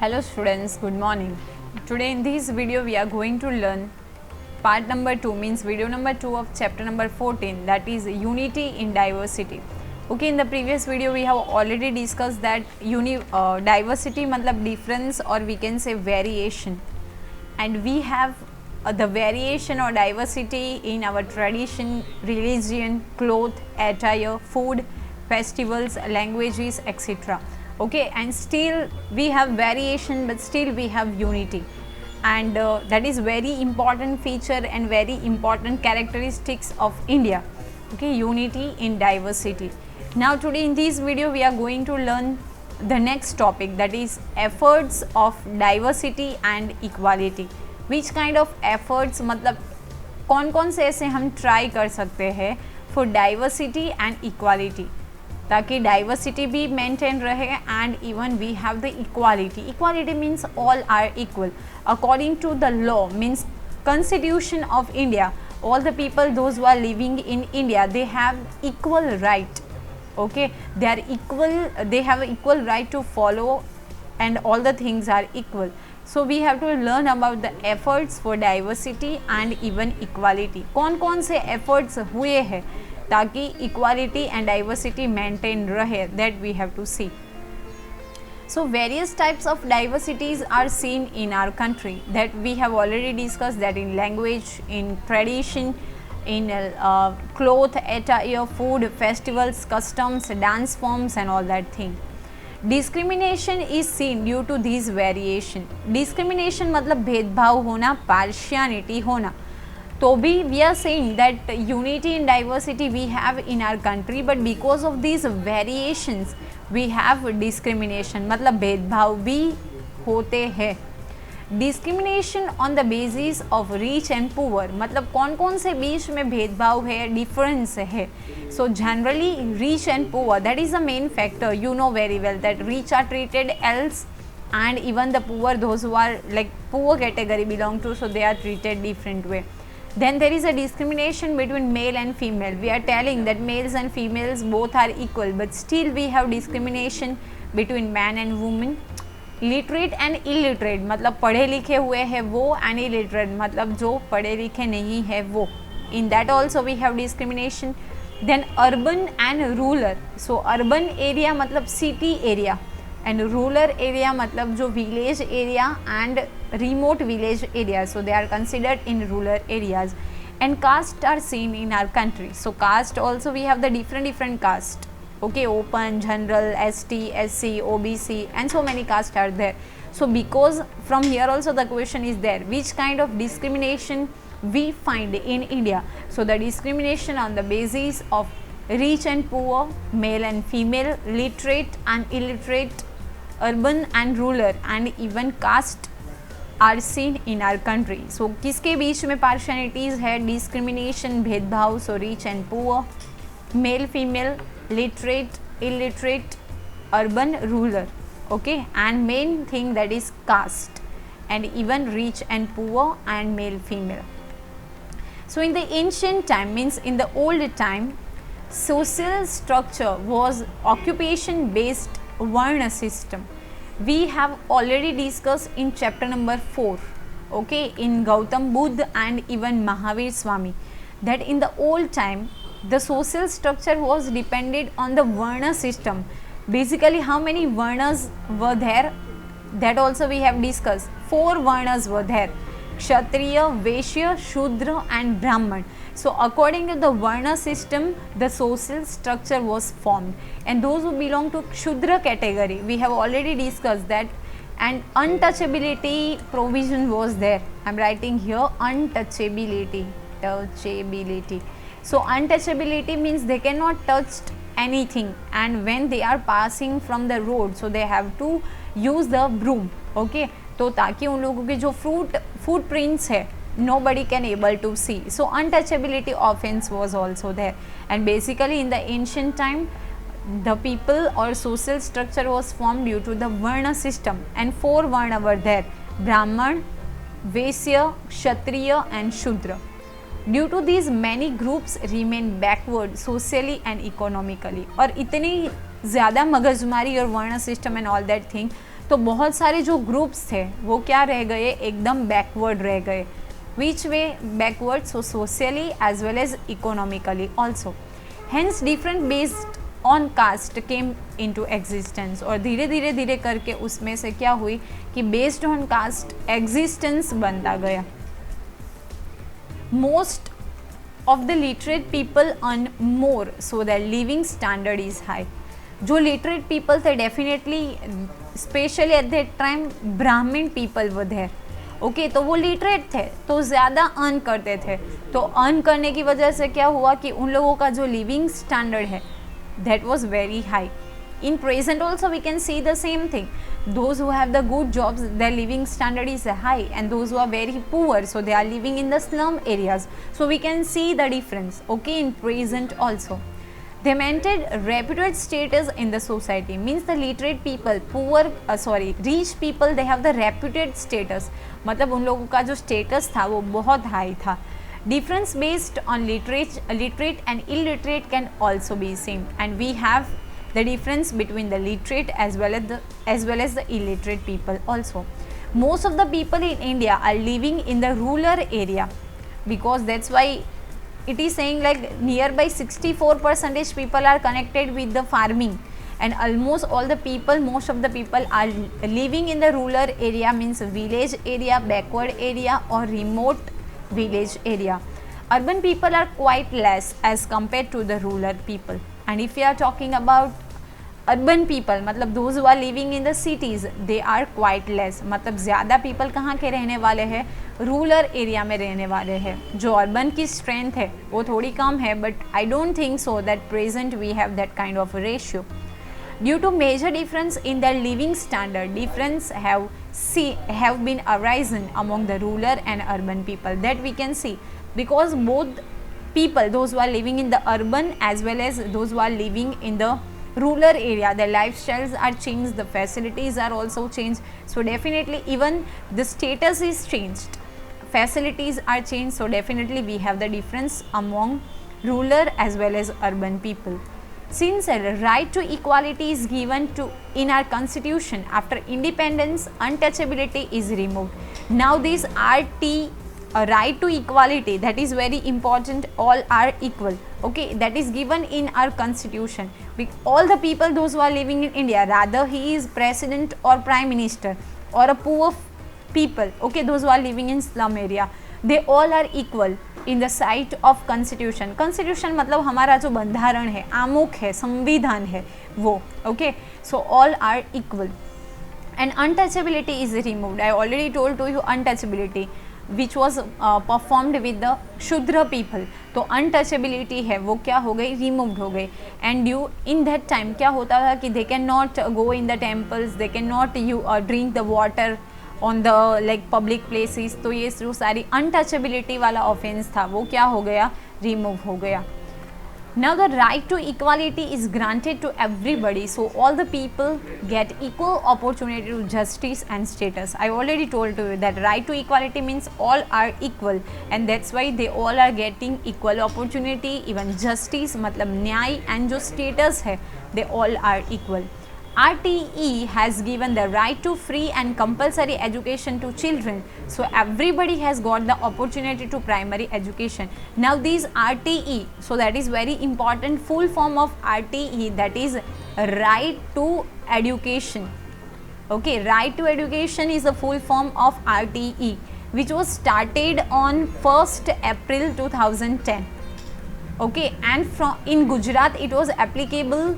Hello students, good morning. Today in this video we are going to learn part number 2, means video number 2 of chapter number 14, that is unity in diversity. Okay, in the previous video we have already discussed that diversity matlab difference, or we can say variation, and we have the variation or diversity in our tradition, religion, cloth, attire, food, festivals, languages, etc. Okay, and still we have variation, but still we have unity, and that is very important feature and very important characteristics of India. Okay, unity in diversity. Now today in this video we are going to learn the next topic, that is efforts of diversity and equality. Which kind of efforts, मतलब कौन कौन से ऐसे हम try कर सकते हैं for diversity and equality, ताकि डाइवर्सिटी भी मेंटेन रहे and even we have the equality. Equality means all are equal according to the law, means constitution of India. All the people, those who are living in India, they have equal right. Okay, they are equal, they have equal right to follow, and all the things are equal. So we have to learn about the efforts for diversity and even equality. कौन कौन से efforts हुए हैं ताकि equality and diversity maintain रहे, that we have to see. So various types of diversities are seen in our country, that we have already discussed, that in language, in tradition, in cloth, attire, food, festivals, customs, dance forms and all that thing. Discrimination is seen due to these variation. Discrimination मतलब भेदभाव होना, partiality होना. तो भी we are saying that unity and diversity we have in our country, but because of these variations we have discrimination, मतलब भेदभाव भी होते हैं. Discrimination on the basis of rich and poor, मतलब कौन कौन से बीच में भेदभाव है, डिफरेंस है. So generally rich and poor, that is the main factor. You know very well that rich are treated else, and even the poor, those who are like poor category belong to, so they are treated different way. Then there is a discrimination between male and female. We are telling that males and females both are equal, but still we have discrimination between man and woman. Literate and illiterate, मतलब पढ़े लिखे हुए हैं वो, and illiterate मतलब जो पढ़े लिखे नहीं है वो. In that also we have discrimination. Then urban and rural. So urban area मतलब city area, and rural area मतलब जो village area and remote village area, so they are considered in rural areas. And caste are seen in our country. So caste also we have the different caste. Okay, open, general, ST, SC, OBC and so many castes are there. So because from here also the question is there, which kind of discrimination we find in India. So the discrimination on the basis of rich and poor, male and female, literate and illiterate, urban and rural and even caste are seen in our country. So किसके बीच में partialities है, discrimination, भेदभाव. So rich and poor, male, female, literate, illiterate, urban, rural. Okay, and main thing that is caste, and even rich and poor and male, female. So in the ancient time, means in the old time, social structure was occupation based varna system. We have already discussed in chapter number 4, okay, in Gautam Buddha and even Mahavir Swami, that in the old time the social structure was dependent on the varna system. Basically how many varnas were there, that also we have discussed. 4 varnas were there: Kshatriya, Vaishya, Shudra and Brahman. So according to the varna system the social structure was formed, and those who belong to Shudra category, we have already discussed that, and untouchability provision was there. I am writing here untouchability. So untouchability means they cannot touch anything, and when they are passing from the road, so they have to use the broom. Okay, तो ताकि उन लोगों के जो foot prints है nobody can able to see. So untouchability offense was also there. And basically in the ancient time the people or social structure was formed due to the varna system, and 4 varna were there: Brahman, Vaishya, Kshatriya and Shudra. Due to these many groups remain backward socially and economically. और इतनी ज़्यादा मगजमारी और वर्ण system and all that thing, तो बहुत सारे जो groups थे वो क्या रह गए, एकदम बैकवर्ड रह गए. Which way backward? So socially as well as economically also. Hence different based on caste came into existence. और धीरे धीरे धीरे करके उसमें से क्या हुई कि बेस्ड ऑन कास्ट एग्जिस्टेंस बनता गया. Most of the literate people earn more so that living standard is high. जो लिटरेट पीपल थे definitely specially at that time ब्राह्मण पीपल वर देयर. ओके, तो वो लिटरेट थे तो ज़्यादा अर्न करते थे. तो अर्न करने की वजह से क्या हुआ कि उन लोगों का जो लिविंग स्टैंडर्ड है that was very high. In present also we can see the same thing. Those who have the good jobs, their living standard is high, and those who are very poor, so they are living in the slum areas. So we can see the difference, okay, in present also. They maintained reputed status in the society. Means the literate people, rich people, they have the reputed status. मतलब उन लोगों का जो status था वो बहुत high था. Difference based on literate and illiterate can also be seen, and we have the difference between the literate as well as the illiterate people also. Most of the people in India are living in the rural area, because that's why it is saying like nearby 64% people are connected with the farming, and almost all the people, most of the people are living in the rural area, means village area, backward area or remote village area. Urban people are quite less as compared to the rural people. And if we are talking about urban people, मतलब those who are living in the cities, they are quite less. मतलब ज़्यादा people कहाँ के रहने वाले हैं, rural area में रहने वाले हैं. जो अर्बन की स्ट्रेंथ है वो थोड़ी कम है, but I don't think so that present we have that kind of a ratio. Due to major difference in their living standard, difference have been arisen among the rural and urban people, that we can see, because both people, those who are living in the urban as well as those who are living in the rural area, their lifestyles are changed, the facilities are also changed. So definitely even the status is changed, facilities are changed. So definitely we have the difference among rural as well as urban people. Since a right to equality is given to in our constitution, after independence untouchability is removed. Now this right to equality, that is very important, all are equal, okay, that is given in our constitution. All the people, those who are living in India, rather he is president or prime minister or a poor people, okay, those who are living in slum area, they all are equal in the sight of constitution. Constitution मतलब हमारा जो बंधारण है, आमुख है, संविधान है वो, okay, so all are equal. And untouchability is removed. I already told to you untouchability which was performed with the शूद्र people. तो untouchability है वो क्या हो गई, removed हो गई. And you in that time क्या होता था कि they cannot go in the temples, they cannot drink the water on the like public places. तो ये जो सारी untouchability वाला offense था वो क्या हो गया, remove हो गया. Now the right to equality is granted to everybody, so all the people get equal opportunity to justice and status. I already told you that right to equality means all are equal, and that's why they all are getting equal opportunity, even justice मतलब न्याय, and जो status है they all are equal. RTE has given the right to free and compulsory education to children, so everybody has got the opportunity to primary education. Now these RTE, so that is very important, full form of RTE, that is right to education. Okay, right to education is the full form of RTE, which was started on 1st April 2010. Okay, and from in Gujarat it was applicable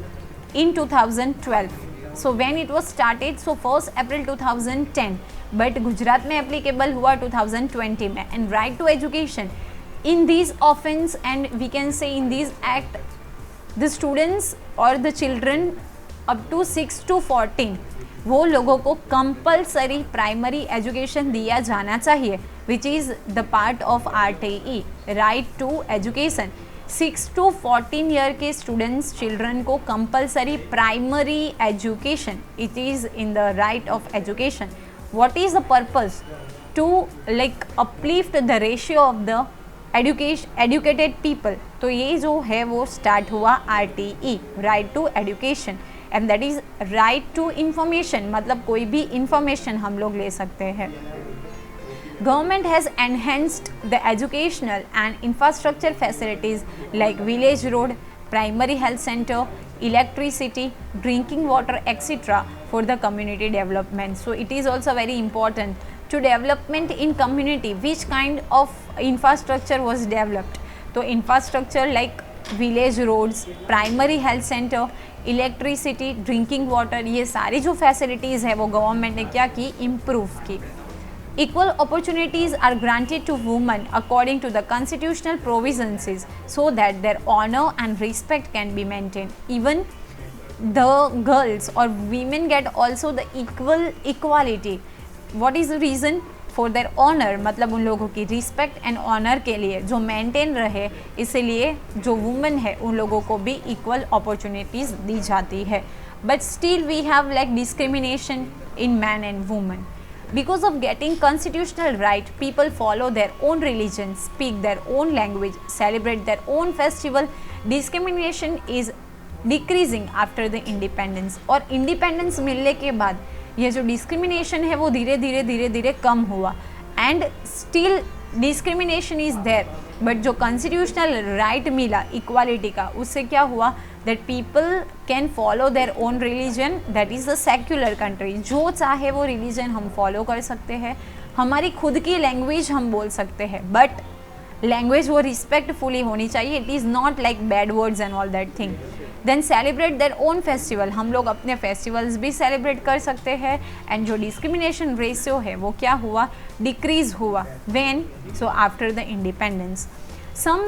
in 2012. So when it was started, so 1st April 2010, but Gujarat में applicable हुआ 2020 में. And right to education, in these offence and we can say in these act, the students or the children up to 6 to 14 वो लोगों को compulsory primary education दिया जाना चाहिए, which is the part of RTE, right to education. 6 to 14 year के students children को compulsory primary education, it is in the right of education. What is the purpose? To like uplift the ratio of the educated people. तो ये जो है वो start हुआ RTE, right to education. And that is right to information, मतलब कोई भी information हम लोग ले सकते हैं। Government has enhanced the educational and infrastructure facilities like village road, primary health center, electricity, drinking water, etc. for the community development. So it is also very important to development in community. Which kind of infrastructure was developed? So infrastructure like village roads, primary health centre, electricity, drinking water, ये सारी जो facilities है वो government ने क्या की, improve की। Equal opportunities are granted to women according to the constitutional provisions so that their honor and respect can be maintained. Even the girls or women get also the equality. What is the reason? For their honor, मतलब उन लोगों की respect and honour के लिए जो maintain रहे, इसलिए जो वुमेन है उन लोगों को भी इक्वल अपॉर्चुनिटीज़ दी जाती है। But still we have like discrimination in man and women. Because of getting constitutional right, people follow their own religion, speak their own language, celebrate their own festival. Discrimination is decreasing after the independence. और independence मिलने के बाद ये जो discrimination है वो धीरे धीरे कम हुआ. And still discrimination is there, but जो कॉन्स्टिट्यूशनल राइट मिला इक्वालिटी का, उससे क्या हुआ that people can follow their own religion, that is the secular country. जो चाहे वो religion हम follow कर सकते हैं, हमारी खुद की लैंग्वेज हम बोल सकते हैं, बट लैंग्वेज वो रिस्पेक्टफुली होनी चाहिए. It is not like bad words and all that thing. Then celebrate their own festival, हम लोग अपने फेस्टिवल्स भी सेलिब्रेट कर सकते हैं. एंड जो डिस्क्रिमिनेशन रेशियो है वो क्या हुआ, डिक्रीज हुआ. When? So after the independence. Some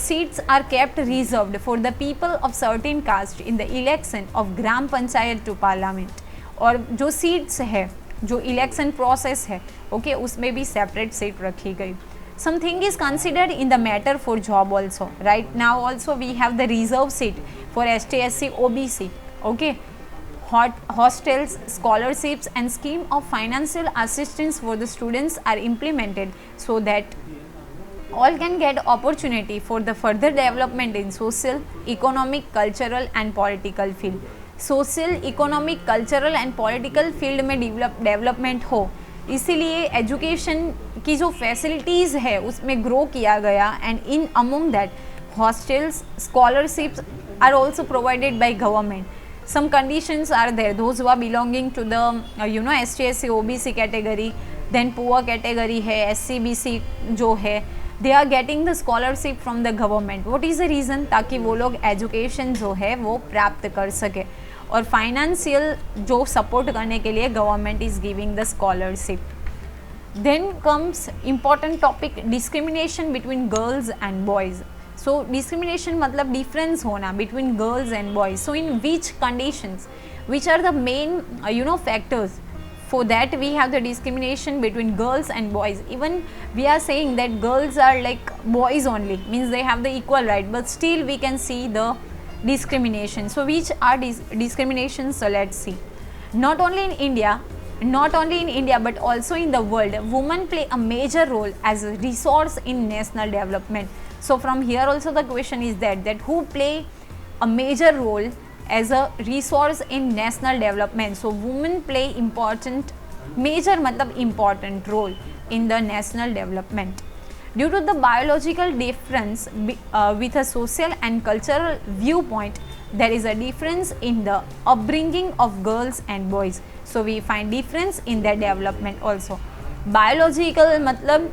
seats are kept reserved for the people of certain caste in the election of gram panchayat to parliament. और जो seats है, जो election process है, okay, उसमें भी separate seat रखी गई. Something is considered in the matter for job also. Right now also we have the reserve seat for ST, SC, OBC. Okay. Hostels, scholarships and scheme of financial assistance for the students are implemented so that all can get opportunity for the further development in social, economic, cultural and political field. Social, economic, cultural and political field में development हो, इसीलिए education की जो facilities है उसमें grow किया गया. And in among that hostels, scholarships are also provided by government. some conditions are there, those who are belonging to the ST, SC, OBC category, then poor category है, SC, BC जो है, they are getting the scholarship from the government. what is the reason? ताकि वो लोग education जो है वो प्राप्त कर सके, और फाइनेंशियल जो सपोर्ट करने के लिए government is giving the scholarship. Then comes important topic, discrimination between girls and boys. So discrimination मतलब डिफरेंस होना between girls and boys. So in which conditions, which are the main factors for that we have the discrimination between girls and boys. Even we are saying that girls are like boys only, means they have the equal right, but still we can see the discrimination. So which are discriminations? So let's see. Not only in India but also in the world, women play a major role as a resource in national development. So from here also the question is that who play a major role as a resource in national development. So women play major मतलब important role in the national development. Due to the biological difference with a social and cultural viewpoint, there is a difference in the upbringing of girls and boys. So we find difference in their development also. Biological मतलब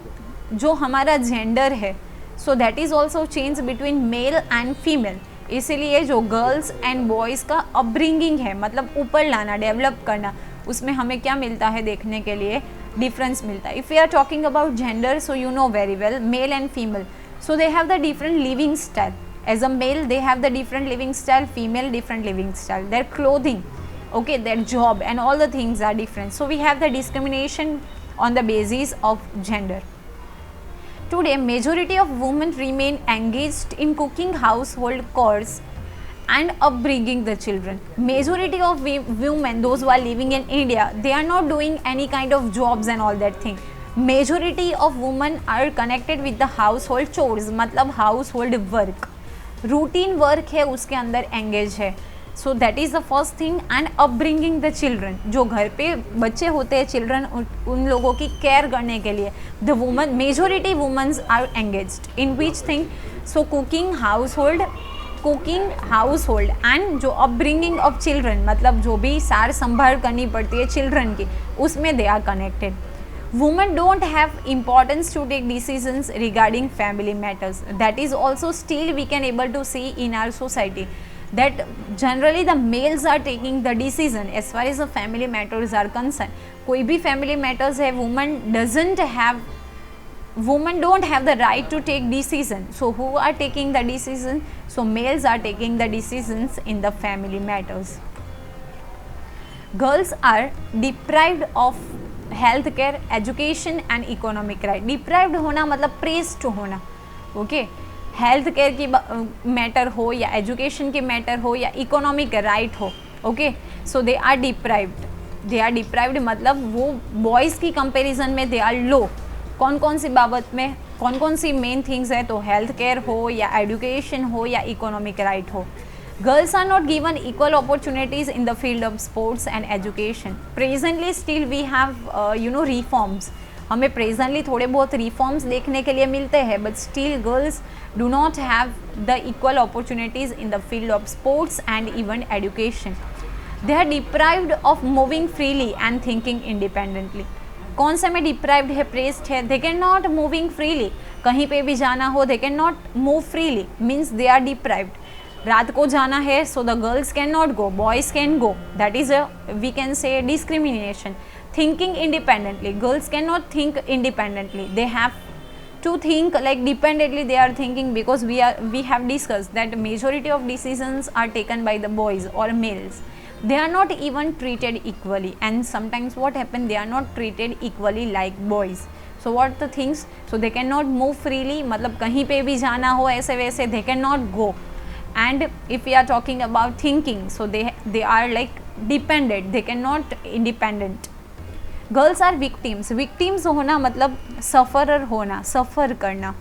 जो हमारा gender है, so that is also change between male and female. इसीलिए जो girls and boys का upbringing है, मतलब ऊपर लाना, डेवलप करना, उसमें हमें क्या मिलता है देखने के लिए, डिफरेंस मिलता है. If we are talking about gender, so you know very well, male and female, so they have the different living style. As a male they have the different living style, female different living style, their clothing, okay, their job and all the things are different. So we have the discrimination on the basis of gender. Today, majority of women remain engaged in cooking household chores and upbringing the children. Majority of women, those who are living in India, they are not doing any kind of jobs and all that thing. Majority of women are connected with the household chores, मतलब household work, routine work है उसके अंदर engage है. So that is the first thing. And upbringing the children, जो घर पे बच्चे होते हैं चिल्ड्रन, उन लोगों की केयर करने के लिए the woman, majority womens are engaged in which thing. So cooking household and जो अपब्रिंगिंग ऑफ चिल्ड्रन, मतलब जो भी सार संभाल करनी पड़ती है चिल्ड्रन की, उसमें they are connected. Women don't have importance to take decisions regarding family matters. That is also still we can able to see in our society that generally the males are taking the decision as far as the family matters are concerned. कोई भी family matters है, women don't have the right to take decision. So who are taking the decision? So males are taking the decisions in the family matters. Girls are deprived of health care, education and economic right. Deprived होना मतलब pressed होना. Okay, health care की matter हो या education की matter हो या economic right हो. Okay, so they are deprived मतलब वो बॉयज़ की कंपैरिजन में दे आर लो. कौन कौन सी बाबत में, कौन कौन सी मेन थिंग्स है, तो हेल्थ केयर हो या एजुकेशन हो या इकोनॉमिक राइट हो. Girls are not given equal opportunities in the field of sports and education. Presently still we have reforms. हमें presently थोड़े बहुत reforms देखने के लिए मिलते हैं, but still girls do not have the equal opportunities in the field of sports and even education. They are deprived of moving freely and thinking independently. कौन से में deprived है, praised है? They cannot moving freely. कहीं पे भी जाना हो, they cannot move freely, means they are deprived. रात को जाना है, so the girls can not go, boys can go. That is we can say discrimination. Thinking independently, girls can not think independently. They have to think like dependently. They are thinking because we have discussed that majority of decisions are taken by the boys or males. They are not even treated equally, and sometimes what happen, they are not treated equally like boys. So what the things, so they cannot move freely, मतलब कहीं पे भी जाना हो ऐसे वैसे, they cannot go. And if we are talking about thinking, so they are like dependent, they cannot independent. Girls are victims होना मतलब sufferer होना, suffer करना.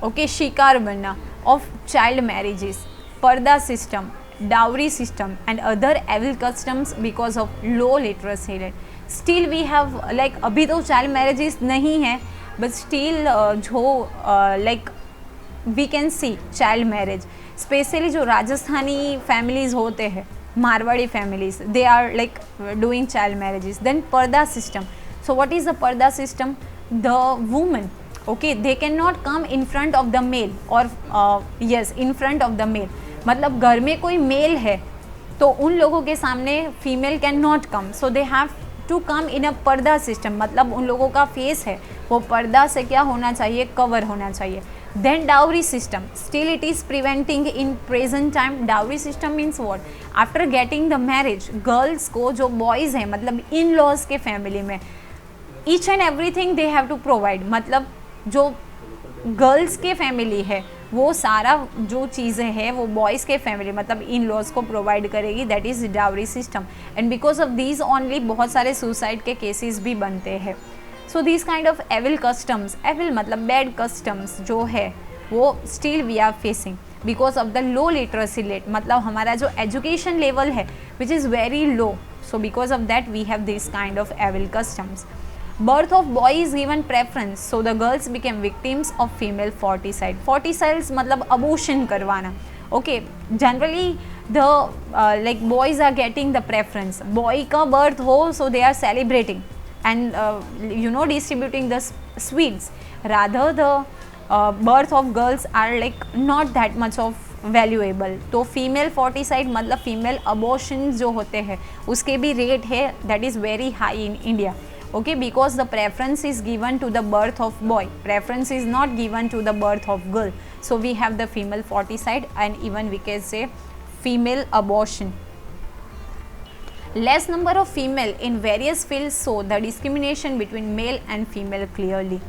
Okay, शिकार बनना of child marriages, पर्दा system, dowry system and other evil customs because of low literacy rate. Still we have like अभी तो child marriages नहीं है, but still जो like we can see child marriage, specially जो Rajasthani families होते हैं, Marwari families, they are like doing child marriages. Then purdah system. So what is the purdah system? The woman, okay, they can not come in front of the male और yes in front of the male. मतलब घर में कोई mail है तो उन लोगों के सामने female can not come, so they have to come in a purdah system. मतलब उन लोगों का फेस है वो पर्दा से क्या होना चाहिए, कवर होना चाहिए. Then dowry system, still it is preventing in present time. Dowry system means what? After getting the marriage, girls को जो boys हैं मतलब in-laws के family में each and everything they have to provide. मतलब जो गर्ल्स के फैमिली है वो सारा जो चीज़ें हैं वो बॉयज़ के फैमिली मतलब इन लॉज को प्रोवाइड करेगी. That is dowry system. And because of these only बहुत सारे सुसाइड के केसेस भी बनते हैं. So this kind of evil customs, evil मतलब बैड कस्टम्स जो है वो still we are facing because of the low literacy rate. मतलब हमारा जो एजुकेशन लेवल है which is very low. So because of that we have this kind of evil customs. Birth of boy is given preference, so the girls became victims of female forticide. Forticides मतलब abortion करवाना. Okay, generally the like boys are getting the preference. Boy का birth हो, so they are celebrating and distributing the sweets. Rather the birth of girls are like not that much of valuable. तो female फोर्टिसाइड मतलब female abortion जो होते हैं उसके भी rate है that is very high in India. Okay, because the preference is given to the birth of boy, preference is not given to the birth of girl. So we have the female foeticide and even we can say female abortion. Less number of female in various fields show the discrimination between male and female clearly,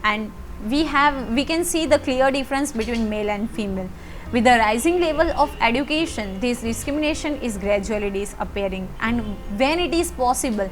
and we can see the clear difference between male and female. With the rising level of education, this discrimination is gradually disappearing, and when it is possible,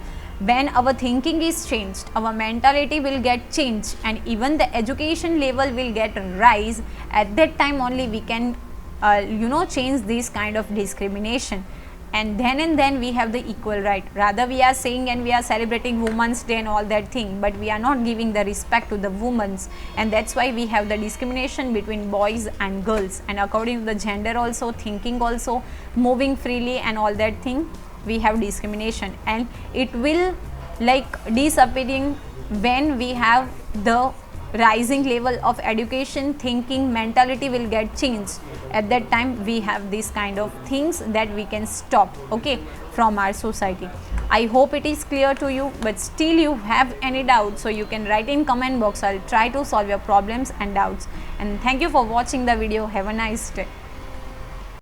when our thinking is changed, our mentality will get changed and even the education level will get rise, at that time only we can change this kind of discrimination. And then we have the equal right. Rather we are saying and we are celebrating Women's Day and all that thing, but we are not giving the respect to the women's, and that's why we have the discrimination between boys and girls. And according to the gender also, thinking also, moving freely and all that thing, we have discrimination. And it will disappearing when we have the rising level of education, thinking, mentality will get changed. At that time we have these kind of things that we can stop, okay, from our society. I hope it is clear to you, but still you have any doubt, so you can write in comment box. I'll try to solve your problems and doubts. And thank you for watching the video. Have a nice day.